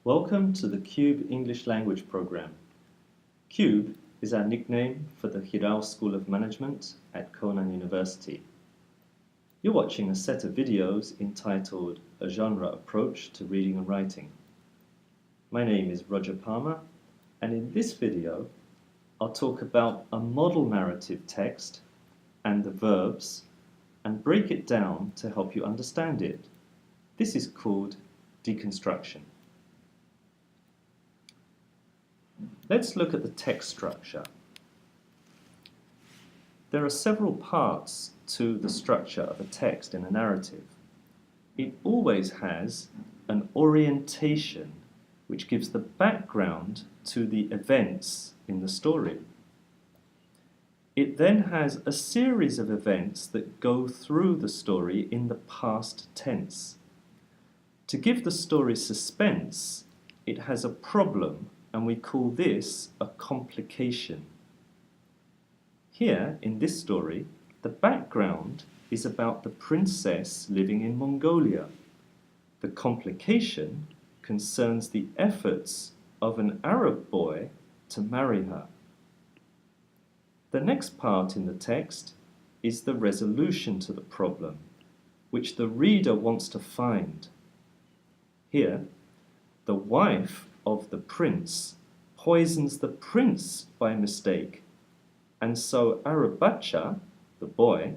Welcome to the CUBE English Language Program. CUBE is our nickname for the Hirao School of Management at Konan University. You're watching a set of videos entitled A Genre Approach to Reading and Writing. My name is Roger Palmer, and in this video I'll talk about a model narrative text and the verbs and break it down to help you understand it. This is called deconstruction. Let's look at the text structure. There are several parts to the structure of a text in a narrative. It always has an orientation which gives the background to the events in the story. It then has a series of events that go through the story in the past tense. To give the story suspense, it has a problem, and we call this a complication. Here, in this story, the background is about the princess living in Mongolia. The complication concerns the efforts of an Arab boy to marry her. The next part in the text is the resolution to the problem, which the reader wants to find. Here, the wife of the prince poisons the prince by mistake, and so Arabacha, the boy,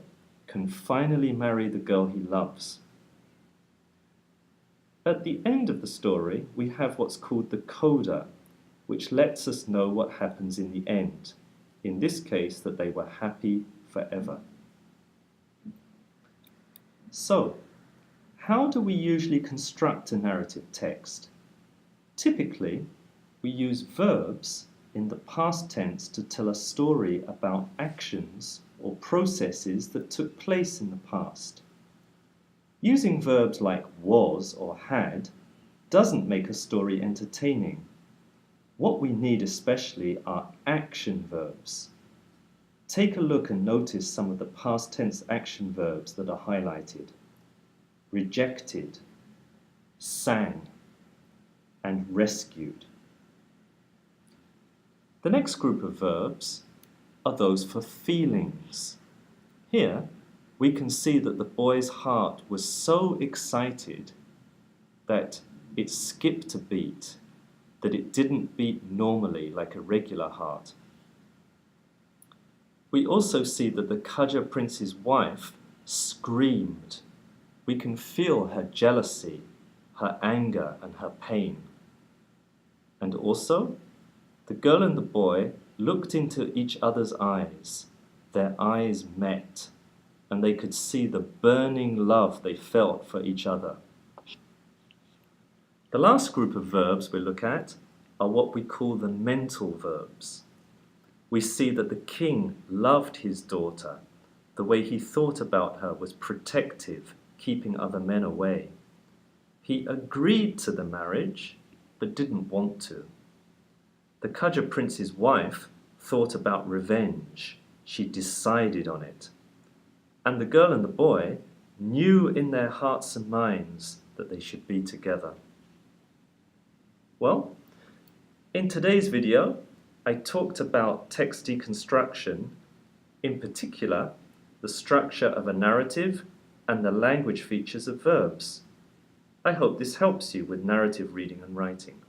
can finally marry the girl he loves. At the end of the story, we have what's called the coda, which lets us know what happens in the end. In this case, that they were happy forever. So, how do we usually construct a narrative text? Typically, we use verbs in the past tense to tell a story about actions or processes that took place in the past. Using verbs like was or had doesn't make a story entertaining. What we need especially are action verbs. Take a look and notice some of the past tense action verbs that are highlighted. Rejected, sang, and rescued. The next group of verbs are those for feelings. Here, we can see that the boy's heart was so excited that it skipped a beat, that it didn't beat normally like a regular heart. We also see that the Kaja prince's wife screamed. We can feel her jealousy, her anger, and her pain. And also, the girl and the boy looked into each other's eyes. Their eyes met, and they could see the burning love they felt for each other. The last group of verbs we look at are what we call the mental verbs. We see that the king loved his daughter. The way he thought about her was protective, keeping other men away. He agreed to the marriage, but didn't want to. The Kaja prince's wife thought about revenge. She decided on it. And the girl and the boy knew in their hearts and minds that they should be together. Well, in today's video, I talked about text deconstruction, in particular, the structure of a narrative and the language features of verbs. I hope this helps you with narrative reading and writing.